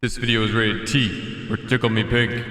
This video is rated T or Tickle Me Pink.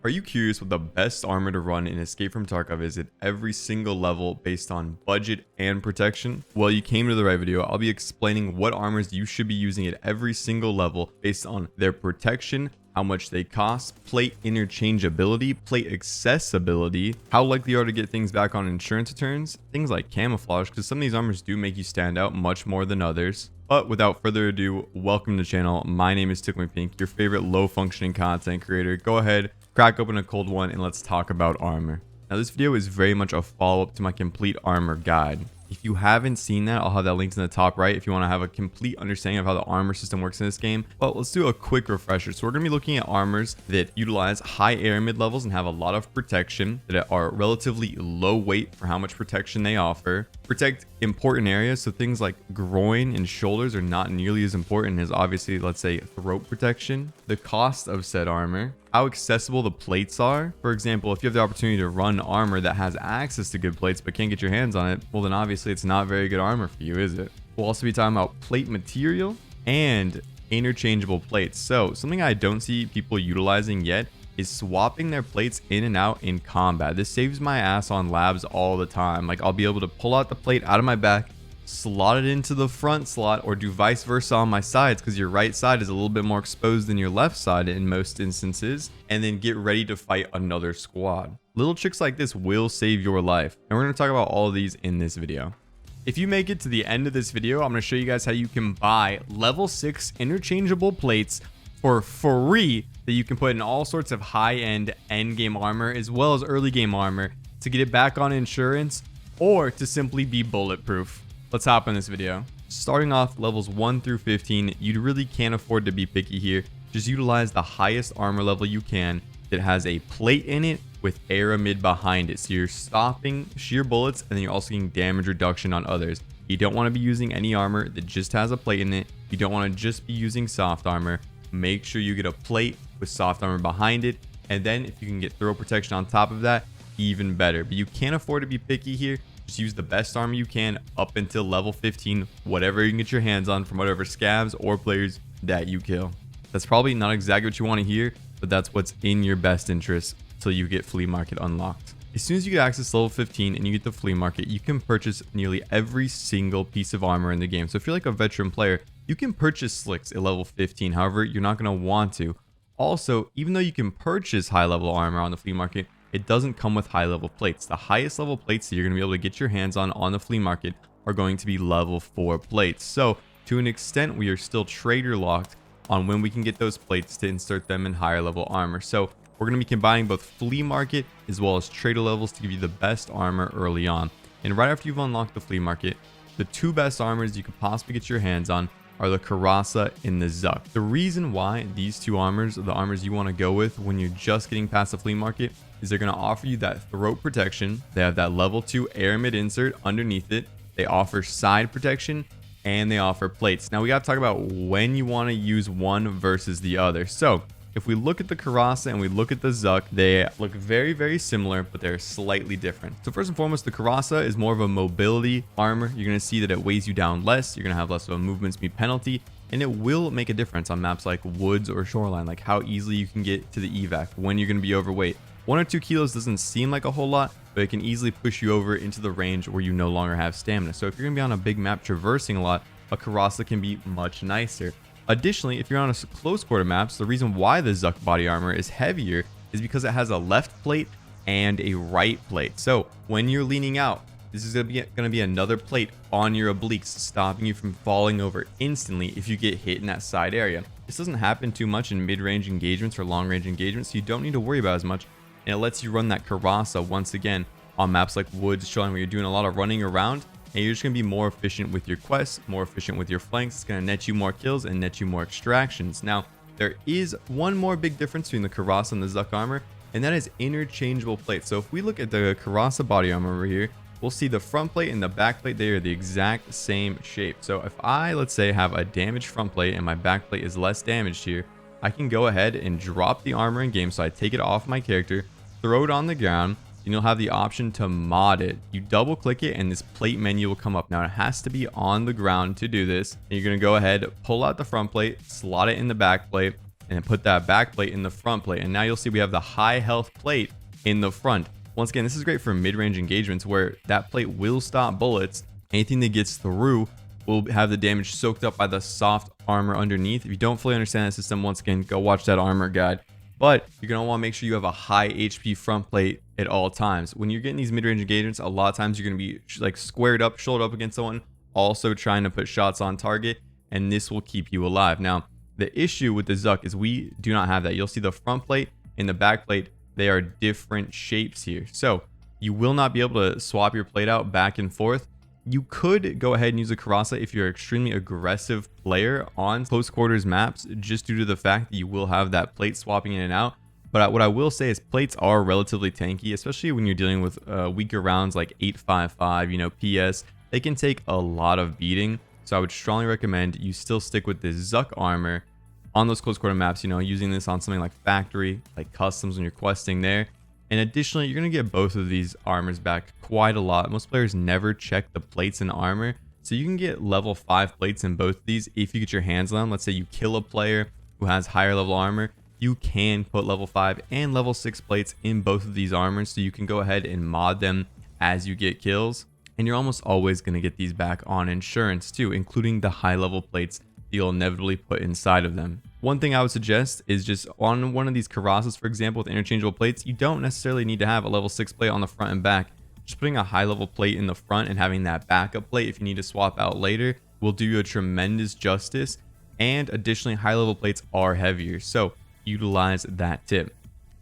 Are you curious what the best armor to run in Escape from Tarkov is at every single level based on budget and protection? Well, you came to the right video. I'll be explaining what armors you should be using at every single level based on their protection, how much they cost, plate interchangeability, plate accessibility, how likely you are to get things back on insurance returns, things like camouflage, because some of these armors do make you stand out much more than others. But without further ado, welcome to the channel. My name is Tickle Me Pink, your favorite low functioning content creator. Go ahead, crack open a cold one, and let's talk about armor. Now this video is very much a follow-up to my complete armor guide. If you haven't seen that, I'll have that linked in the top right if you want to have a complete understanding of how the armor system works in this game. But let's do a quick refresher. So we're going to be looking at armors that utilize high air mid levels and have a lot of protection, that are relatively low weight for how much protection they offer, protect important areas, so things like groin and shoulders are not nearly as important as obviously, let's say, throat protection, the cost of said armor, how accessible the plates are. For example, if you have the opportunity to run armor that has access to good plates but can't get your hands on it, well then obviously it's not very good armor for you, is it? We'll also be talking about plate material and interchangeable plates. So something I don't see people utilizing yet is swapping their plates in and out in combat. This saves my ass on labs all the time. Like, I'll be able to pull out the plate out of my back, slot it into the front slot, or do vice versa on my sides, because your right side is a little bit more exposed than your left side in most instances, and then get ready to fight another squad. Little tricks like this will save your life, and we're going to talk about all of these in this video. If you make it to the end of this video, I'm going to show you guys how you can buy level 6 interchangeable plates for free that you can put in all sorts of high-end end game armor as well as early game armor to get it back on insurance or to simply be bulletproof. Let's hop in this video. Starting off levels 1 through 15, you really can't afford to be picky here. Just utilize the highest armor level you can that has a plate in it with air mid behind it, so you're stopping sheer bullets and then you're also getting damage reduction on others. You don't want to be using any armor that just has a plate in it. You don't want to just be using soft armor. Make sure you get a plate with soft armor behind it, and then if you can get throw protection on top of that, even better. But you can't afford to be picky here. Just use the best armor you can up until level 15, whatever you can get your hands on from whatever scavs or players that you kill. That's probably not exactly what you want to hear, but that's what's in your best interest until you get flea market unlocked. As soon as you get access to level 15 and you get the flea market, you can purchase nearly every single piece of armor in the game. So if you're like a veteran player, you can purchase slicks at level 15. However, you're not going to want to. Also, even though you can purchase high level armor on the flea market, it doesn't come with high level plates. The highest level plates that you're going to be able to get your hands on the flea market are going to be level 4 plates. So to an extent, we are still trader locked on when we can get those plates to insert them in higher level armor. So we're going to be combining both flea market as well as trader levels to give you the best armor early on. And right after you've unlocked the flea market, the two best armors you could possibly get your hands on are the Coraza and the Zuck. The reason why these two armors are the armors you want to go with when you're just getting past the flea market is they're going to offer you that throat protection. They have that level 2 air mid insert underneath it. They offer side protection and they offer plates. Now we got to talk about when you want to use one versus the other. So if we look at the Coraza and we look at the Zuck, they look very, very similar, but they're slightly different. So first and foremost, the Coraza is more of a mobility armor. You're going to see that it weighs you down less. You're going to have less of a movement speed penalty, and it will make a difference on maps like woods or shoreline, like how easily you can get to the evac when you're going to be overweight. 1 or 2 kilos doesn't seem like a whole lot, but it can easily push you over into the range where you no longer have stamina. So if you're going to be on a big map traversing a lot, a Coraza can be much nicer. Additionally, if you're on a close quarter maps, the reason why the Zuck body armor is heavier is because it has a left plate and a right plate. So when you're leaning out, this is going to be another plate on your obliques, stopping you from falling over instantly if you get hit in that side area. This doesn't happen too much in mid-range engagements or long-range engagements, so you don't need to worry about as much. And it lets you run that Coraza once again on maps like woods, shoreline, where you're doing a lot of running around. And you're just going to be more efficient with your quests, more efficient with your flanks. It's going to net you more kills and net you more extractions. Now, there is one more big difference between the Coraza and the Zuck armor, and that is interchangeable plates. So if we look at the Coraza body armor over here, we'll see the front plate and the back plate, they are the exact same shape. So if I, let's say, have a damaged front plate and my back plate is less damaged here, I can go ahead and drop the armor in game. So I take it off my character, throw it on the ground, and you'll have the option to mod it. You double click it and this plate menu will come up. Now it has to be on the ground to do this. And you're going to go ahead, pull out the front plate, slot it in the back plate, and then put that back plate in the front plate. And now you'll see we have the high health plate in the front. Once again, this is great for mid-range engagements where that plate will stop bullets. Anything that gets through will have the damage soaked up by the soft armor underneath. If you don't fully understand that system, once again, go watch that armor guide. But you're going to want to make sure you have a high HP front plate at all times. When you're getting these mid-range engagements, a lot of times you're going to be like squared up, shouldered up against someone, also trying to put shots on target, and this will keep you alive. Now, the issue with the Zuck is we do not have that. You'll see the front plate and the back plate, they are different shapes here. So you will not be able to swap your plate out back and forth. You could go ahead and use a Karasa if you're an extremely aggressive player on close quarters maps, just due to the fact that you will have that plate swapping in and out. But what I will say is plates are relatively tanky, especially when you're dealing with weaker rounds like 855, you know, PS. They can take a lot of beating. So I would strongly recommend you still stick with this Zuck armor on those close quarter maps, you know, using this on something like factory, like customs when you're questing there. And additionally, you're going to get both of these armors back quite a lot. Most players never check the plates and armor. So you can get level 5 plates in both of these if you get your hands on them. Let's say you kill a player who has higher level armor. You can put level 5 and level 6 plates in both of these armors. So you can go ahead and mod them as you get kills. And you're almost always going to get these back on insurance too, including the high level plates you'll inevitably put inside of them. One thing I would suggest is just on one of these Karasas, for example, with interchangeable plates, you don't necessarily need to have a level 6 plate on the front and back. Just putting a high level plate in the front and having that backup plate if you need to swap out later will do you a tremendous justice. And additionally, high level plates are heavier, so utilize that tip.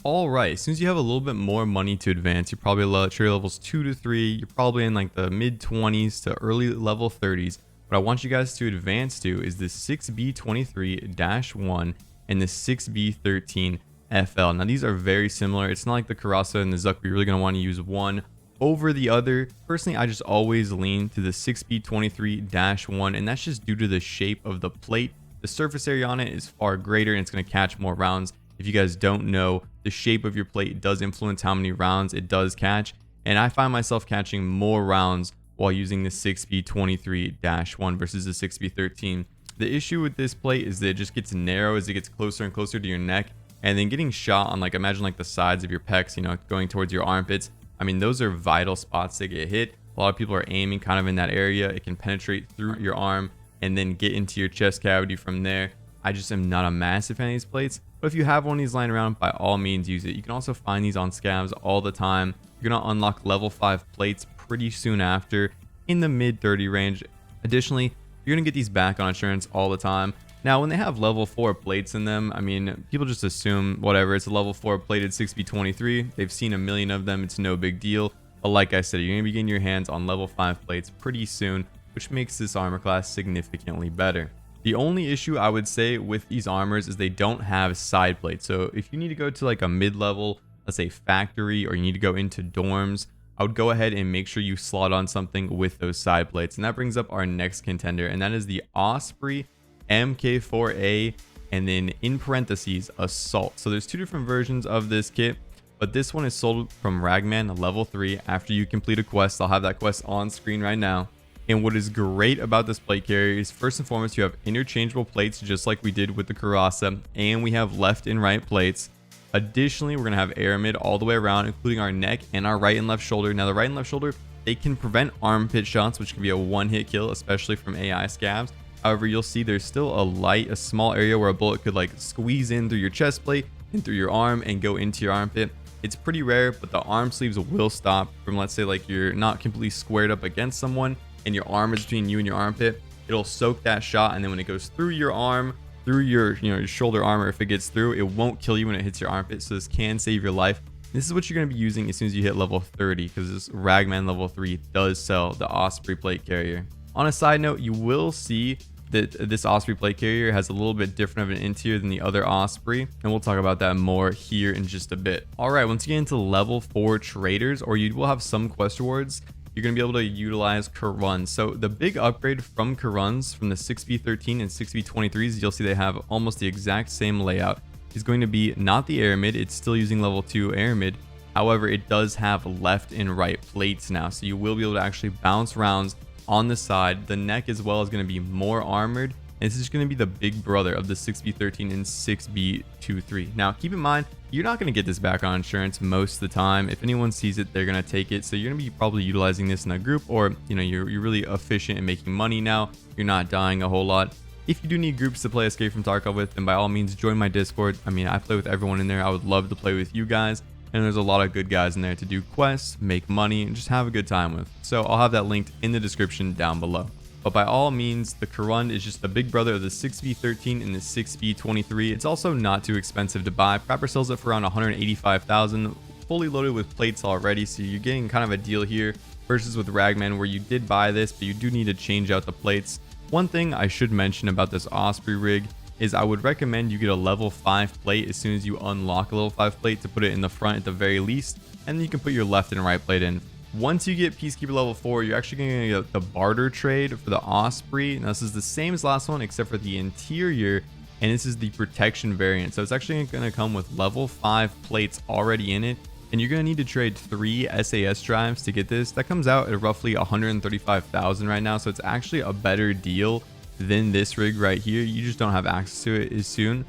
All right, as soon as you have a little bit more money to advance, you're probably trigger levels 2 to 3, you're probably in like the mid 20s to early level 30s. What I want you guys to advance to is the 6B23-1 and the 6B13FL. Now these are very similar. It's not like the Karasa and the Zuck. You're really going to want to use one over the other. Personally, I just always lean to the 6B23-1, and that's just due to the shape of the plate. The surface area on it is far greater and it's going to catch more rounds. If you guys don't know, the shape of your plate does influence how many rounds it does catch, and I find myself catching more rounds while using the 6B23-1 versus the 6B13. The issue with this plate is that it just gets narrow as it gets closer and closer to your neck, and then getting shot on, like, imagine like the sides of your pecs, you know, going towards your armpits. I mean, those are vital spots that get hit. A lot of people are aiming kind of in that area. It can penetrate through your arm and then get into your chest cavity from there. I just am not a massive fan of these plates, but if you have one of these lying around, by all means use it. You can also find these on scavs all the time. You're going to unlock level 5 plates pretty soon after in the mid 30 range. Additionally, you're going to get these back on insurance all the time. Now, when they have level 4 plates in them, I mean, people just assume whatever, it's a level 4 plated 6B23. They've seen a million of them. It's no big deal. But like I said, you're going to be getting your hands on level 5 plates pretty soon, which makes this armor class significantly better. The only issue I would say with these armors is they don't have side plates. So if you need to go to like a mid-level, let's say factory, or you need to go into dorms, I would go ahead and make sure you slot on something with those side plates. And that brings up our next contender, and that is the Osprey MK4A, and then in parentheses, Assault. So there's two different versions of this kit, but this one is sold from Ragman level 3 after you complete a quest. I'll have that quest on screen right now. And what is great about this plate carrier is, first and foremost, you have interchangeable plates just like we did with the Karasa, and we have left and right plates. Additionally, we're going to have air mid all the way around, including our neck and our right and left shoulder. Now, the right and left shoulder, they can prevent armpit shots, which can be a one-hit kill, especially from AI scavs. However, you'll see there's still a small area where a bullet could like squeeze in through your chest plate and through your arm and go into your armpit. It's pretty rare, but the arm sleeves will stop from, let's say, like you're not completely squared up against someone and your arm is between you and your armpit. It'll soak that shot, and then when it goes through your arm, through your your shoulder armor, if it gets through, it won't kill you when it hits your armpit. So this can save your life. This is what you're going to be using as soon as you hit level 30, because this Ragman level 3 does sell the Osprey plate carrier. On a side note, you will see that this Osprey plate carrier has a little bit different of an interior than the other Osprey, and we'll talk about that more here in just a bit. All right, once you get into level 4 traders, or you will have some quest rewards, you're going to be able to utilize Karuns. So the big upgrade from Karuns, from the 6B13 and 6B23s, you'll see they have almost the exact same layout, is going to be not the air mid. It's still using level 2 air mid, However, it does have left and right plates now, so you will be able to actually bounce rounds on the side. The neck as well is going to be more armored, and this is going to be the big brother of the 6B13 and 6B23. Now, keep in mind, you're not going to get this back on insurance most of the time. If anyone sees it, they're going to take it. So you're going to be probably utilizing this in a group, or you're really efficient in making money now. You're not dying a whole lot. If you do need groups to play Escape from Tarkov with, then by all means join my Discord. I mean, I play with everyone in there. I would love to play with you guys. And there's a lot of good guys in there to do quests, make money, and just have a good time with. So I'll have that linked in the description down below. But by all means, the Kurund is just the big brother of the 6B13 and the 6B23. It's also not too expensive to buy. Prapor sells it for around 185,000, fully loaded with plates already. So you're getting kind of a deal here versus with Ragman, where you did buy this, but you do need to change out the plates. One thing I should mention about this Osprey rig is I would recommend you get a level 5 plate as soon as you unlock a level 5 plate to put it in the front at the very least, and then you can put your left and right plate in. Once you get Peacekeeper level 4, you're actually going to get the barter trade for the Osprey. Now this is the same as last one except for the interior, and this is the protection variant. So it's actually going to come with level 5 plates already in it, and you're going to need to trade 3 SAS drives to get this. That comes out at roughly 135,000 right now, so it's actually a better deal than this rig right here. You just don't have access to it as soon.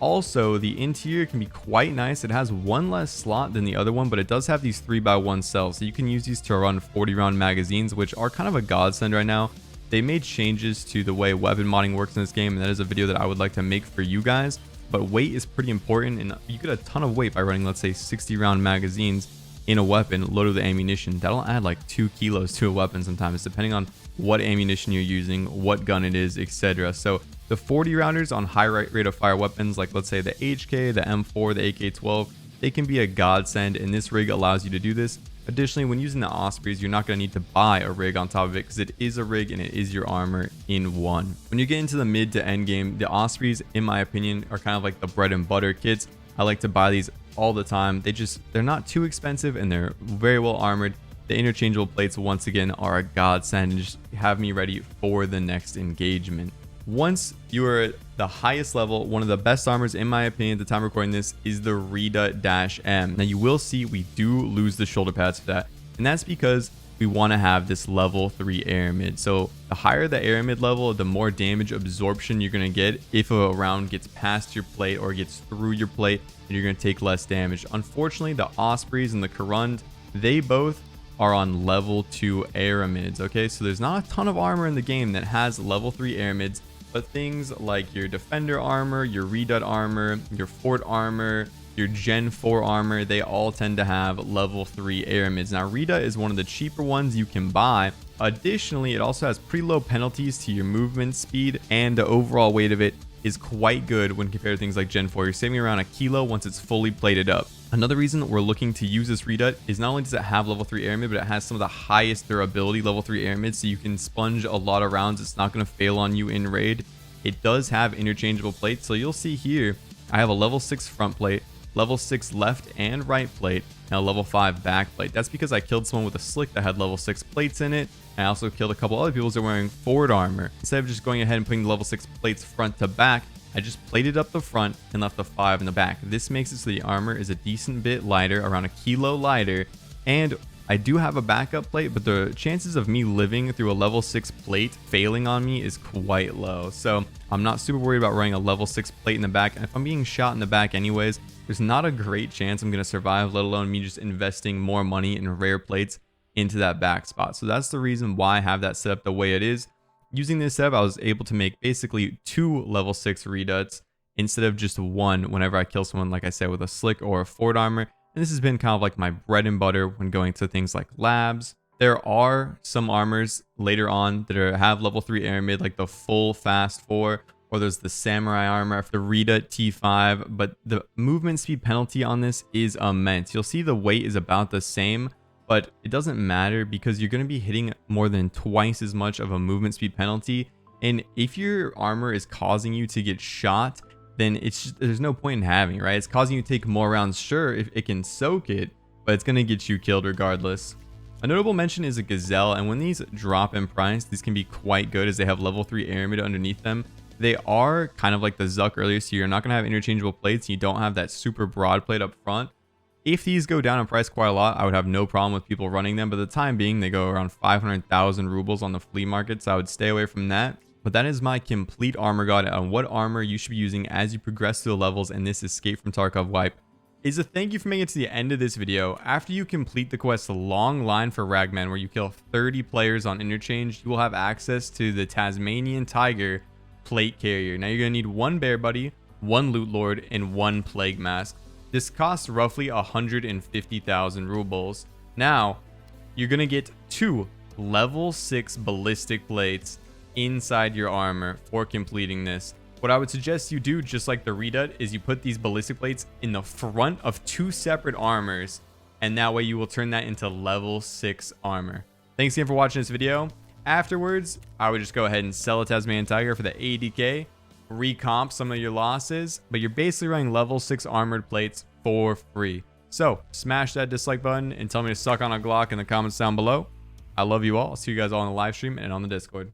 Also, the interior can be quite nice. It has one less slot than the other one, but it does have these 3x1 cells, so you can use these to run 40 round magazines, which are kind of a godsend right now. They made changes to the way weapon modding works in this game, and that is a video that I would like to make for you guys. But weight is pretty important, and you get a ton of weight by running, let's say, 60 round magazines in a weapon loaded with ammunition. That'll add like 2 kilos to a weapon sometimes, depending on what ammunition you're using, what gun it is, etc. So the 40 rounders on high rate of fire weapons, like let's say the HK, the M4, the AK-12, they can be a godsend, and this rig allows you to do this. Additionally, when using the Ospreys, you're not going to need to buy a rig on top of it, because it is a rig and it is your armor in one. When you get into the mid to end game, the Ospreys, in my opinion, are kind of like the bread and butter kits. I like to buy these all the time. They're not too expensive, and they're very well armored. The interchangeable plates, once again, are a godsend, and just have me ready for the next engagement. Once you are at the highest level, one of the best armors, in my opinion, at the time recording this, is the Rita-M. Now you will see we do lose the shoulder pads for that, and that's because we want to have this level 3 aramid. So the higher the aramid level, the more damage absorption you're going to get. If a round gets past your plate or gets through your plate, then you're going to take less damage. Unfortunately, the Ospreys and the Kurund, they both are on level 2 aramids. Okay, so there's not a ton of armor in the game that has level 3 aramids, but things like your defender armor, your redut armor, your fort armor, your gen 4 armor, they all tend to have level 3 aramids. Now redut is one of the cheaper ones you can buy. Additionally, it also has pretty low penalties to your movement speed, and the overall weight of it is quite good when compared to things like gen 4. You're saving around a kilo once it's fully plated up. Another reason we're looking to use this redut is not only does it have level 3 aramid, but it has some of the highest durability level 3 aramids, so you can sponge a lot of rounds. It's not going to fail on you in raid. It does have interchangeable plates, so you'll see here I have a level 6 front plate, level 6 left and right plate, and a level 5 back plate. That's because I killed someone with a slick that had level 6 plates in it. I also killed a couple other people that were wearing forward armor. Instead of just going ahead and putting the level 6 plates front to back, I just plated up the front and left the 5 in the back. This makes it so the armor is a decent bit lighter, around a kilo lighter, and I do have a backup plate, but the chances of me living through a level 6 plate failing on me is quite low. So I'm not super worried about running a level 6 plate in the back, and if I'm being shot in the back anyways, there's not a great chance I'm going to survive, let alone me just investing more money in rare plates into that back spot. So that's the reason why I have that set up the way it is. Using this setup, I was able to make basically 2 level 6 reduts instead of just 1 whenever I kill someone, like I said, with a slick or a fort armor. And this has been kind of like my bread and butter when going to things like labs. There are some armors later on that have level 3 aramid, like the full fast 4, or there's the samurai armor, the Rita T5, but the movement speed penalty on this is immense. You'll see the weight is about the same, but it doesn't matter because you're going to be hitting more than twice as much of a movement speed penalty. And if your armor is causing you to get shot, then there's no point in having it, right? It's causing you to take more rounds. Sure, if it can soak it, but it's going to get you killed regardless. A notable mention is a Gazelle, and when these drop in price, these can be quite good as they have level 3 aramid underneath them. They are kind of like the Zuck earlier, so you're not going to have interchangeable plates. You don't have that super broad plate up front, If these go down in price quite a lot, I would have no problem with people running them, but the time being, they go around 500,000 rubles on the flea market, so I would stay away from that. But that is my complete armor guide on what armor you should be using as you progress through the levels in this Escape from Tarkov wipe. Is a thank you for making it to the end of this video. After you complete the quest Long Line for Ragman, where you kill 30 players on interchange, you will have access to the Tasmanian Tiger plate carrier. Now you're going to need one bear buddy, one loot lord, and one plague mask. This costs roughly 150,000 rubles. Now, you're going to get 2 level 6 ballistic plates inside your armor for completing this. What I would suggest you do, just like the redut, is you put these ballistic plates in the front of 2 separate armors, and that way you will turn that into level 6 armor. Thanks again for watching this video. Afterwards, I would just go ahead and sell a Tasmanian Tiger for the 80k, recomp some of your losses, but you're basically running level 6 armored plates for free. So smash that dislike button and tell me to suck on a Glock in the comments down below. I love you all. I'll see you guys all in the live stream and on the Discord.